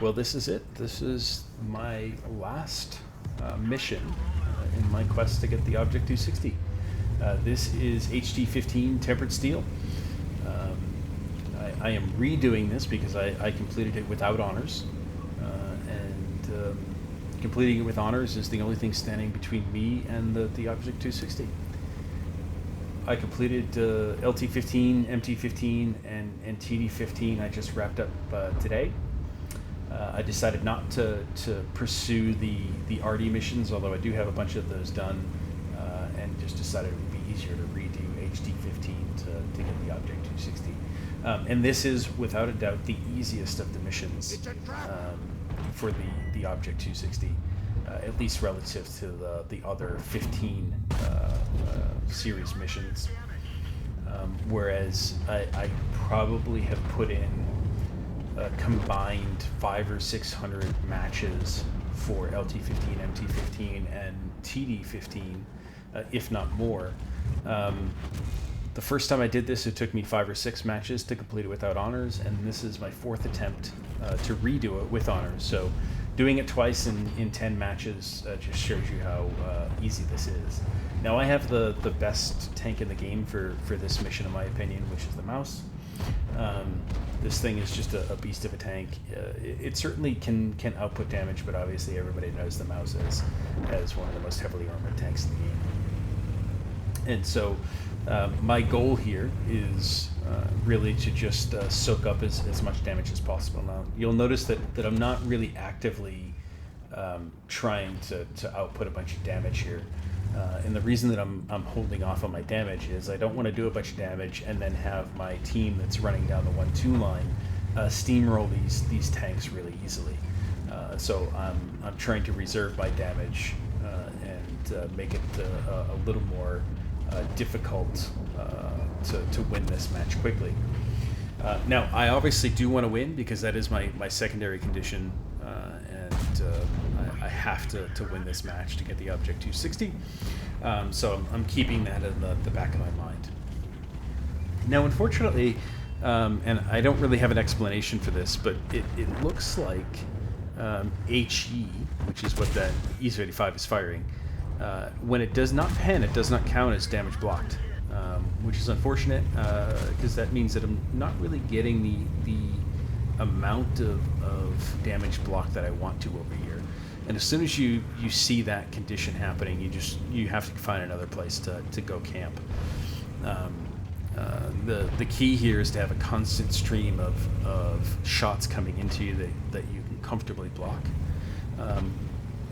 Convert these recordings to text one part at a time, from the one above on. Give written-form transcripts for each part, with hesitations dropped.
Well, this is it. This is my last mission in my quest to get the Object 260. This is HT-15 Tempered Steel. I am redoing this because I completed it without honors, and completing it with honors is the only thing standing between me and the Object 260. I completed LT-15, MT-15, and TD-15. I just wrapped up today. I decided not to pursue the RD missions, although I do have a bunch of those done, and just decided it would be easier to redo HT-15 to get the Object 260. And this is, without a doubt, the easiest of the missions for the Object 260, at least relative to the other 15 series missions. Whereas I probably have put in combined 500 or 600 matches for LT-15, MT-15, and TD-15, if not more. The first time I did this, it took me 5 or 6 matches to complete it without honors, and this is my 4th attempt to redo it with honors. So doing it twice in 10 matches just shows you how easy this is. Now, I have the best tank in the game for this mission, in my opinion, which is the mouse. This thing is just a beast of a tank. It certainly can output damage, but obviously everybody knows the mouse as one of the most heavily armored tanks in the game. And so my goal here is really to just soak up as much damage as possible. Now, you'll notice that I'm not really actively trying to output a bunch of damage here. And the reason that I'm holding off on my damage is I don't want to do a bunch of damage and then have my team that's running down the 1-2 line steamroll these tanks really easily. So I'm trying to reserve my damage and make it a little more difficult to win this match quickly. Now, I obviously do want to win because that is my secondary condition, and I have to win this match to get the Object 260. So I'm keeping that in the back of my mind. Now, unfortunately, and I don't really have an explanation for this, but it looks like HE, which is what that E-35 is firing, when it does not pen, it does not count as damage blocked, which is unfortunate because that means that I'm not really getting the amount of damage block that I want to over here. And as soon as you see that condition happening, you have to find another place to go camp. The key here is to have a constant stream of shots coming into you that you can comfortably block.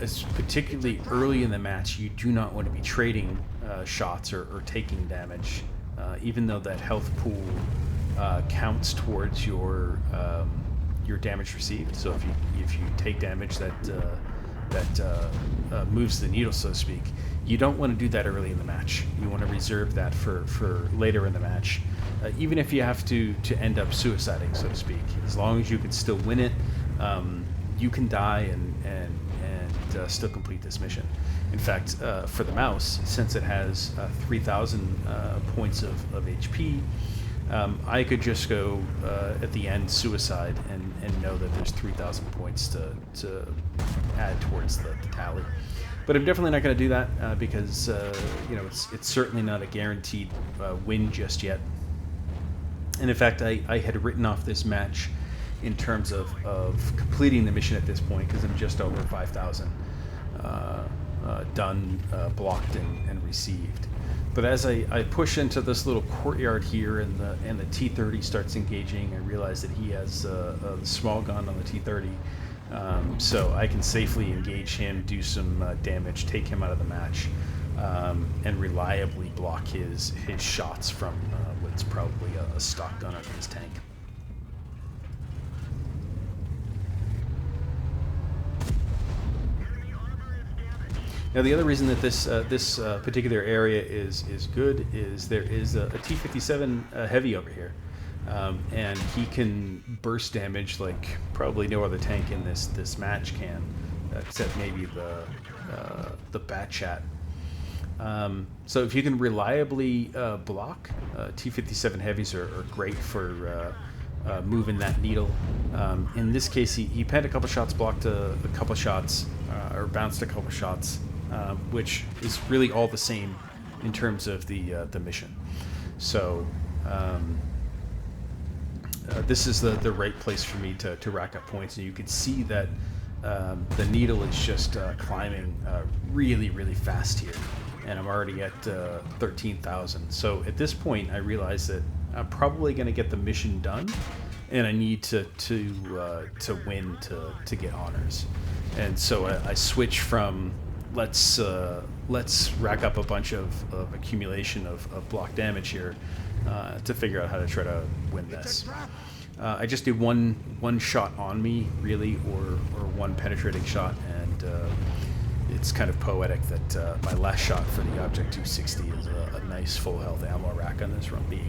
As particularly early in the match, you do not want to be trading shots or taking damage, even though that health pool counts towards your damage received. So if you take damage that moves the needle, so to speak, you don't want to do that early in the match. You want to reserve that for later in the match, even if you have to end up suiciding, so to speak. As long as you can still win it, you can die and still complete this mission. In fact, for the mouse, since it has 3,000 points of HP, I could just go at the end suicide and know that there's 3,000 points to add towards the tally. But I'm definitely not going to do that because it's certainly not a guaranteed win just yet. And in fact, I had written off this match in terms of completing the mission at this point because I'm just over 5,000 done, blocked, and received. But as I push into this little courtyard here and the T-30 starts engaging, I realize that he has a small gun on the T-30, so I can safely engage him, do some damage, take him out of the match, and reliably block his shots from what's probably a stock gun on his tank. Now, the other reason that this particular area is good is there is a T-57 heavy over here, and he can burst damage like probably no other tank in this match can, except maybe the Bat-Chat. So if you can reliably block, T-57 heavies are great for moving that needle In this case, he penned a couple shots, blocked a couple shots, or bounced a couple shots, which is really all the same in terms of the mission. So this is the right place for me to rack up points, and you can see that the needle is just climbing really, really fast here, and I'm already at 13,000. So at this point, I realize that I'm probably going to get the mission done, and I need to win to get honors. And so I switch from let's rack up a bunch of accumulation of block damage here to figure out how to try to win this. I just did one shot on me, really, or one penetrating shot, and it's kind of poetic that my last shot for the Object 260 is a nice full health ammo rack on this run B,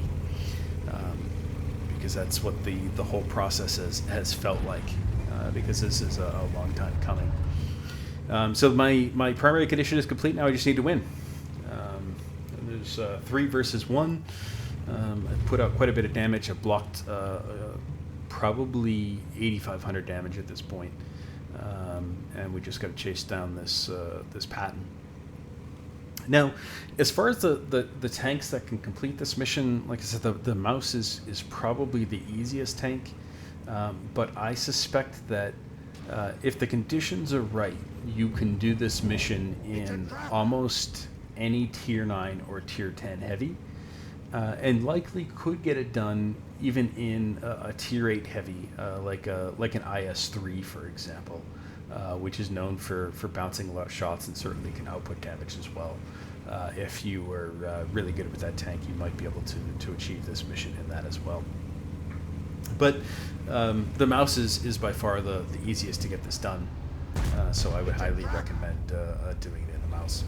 because that's what the whole process has felt like, because this is a long time coming. So my primary condition is complete now. I just need to win. There's 3 versus 1. I've put out quite a bit of damage. I've blocked probably 8,500 damage at this point. And we just got to chase down this pattern. Now, as far as the tanks that can complete this mission, like I said, the mouse is probably the easiest tank. But I suspect that if the conditions are right, you can do this mission in almost any tier 9 or tier 10 heavy, and likely could get it done even in a tier 8 heavy, like an IS-3, for example, which is known for bouncing a lot of shots and certainly can output damage as well. If you were really good with that tank, you might be able to achieve this mission in that as well. But the mouse is by far the easiest to get this done, so I would highly recommend doing it in the mouse.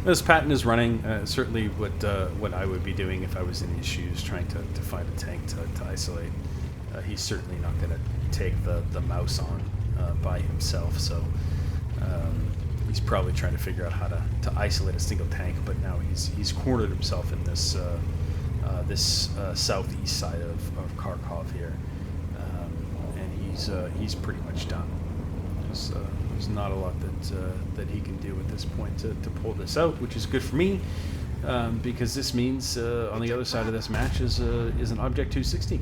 This pattern is running, certainly what I would be doing if I was in his shoes, trying to find a tank to isolate. He's certainly not going to take the mouse on by himself, so he's probably trying to figure out how to isolate a single tank, but now he's cornered himself in this southeast side of Kharkov here, and he's pretty much done. There's not a lot that he can do at this point to pull this out, which is good for me, because this means on the other side of this match is an Object 260.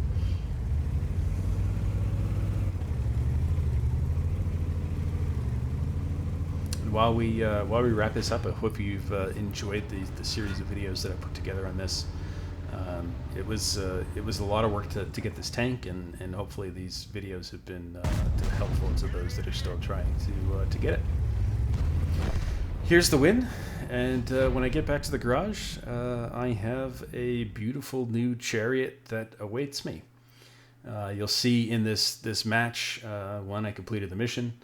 While we wrap this up, I hope you've enjoyed the series of videos that I put together on this. It was a lot of work to get this tank, and hopefully these videos have been helpful to those that are still trying to get it. Here's the win, and when I get back to the garage, I have a beautiful new chariot that awaits me. You'll see in this match, one, I completed the mission.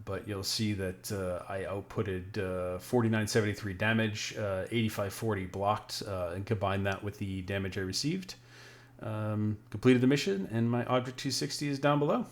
But you'll see that I outputted 4973 damage, 8540 blocked, and combined that with the damage I received. Completed the mission, and my Object 260 is down below.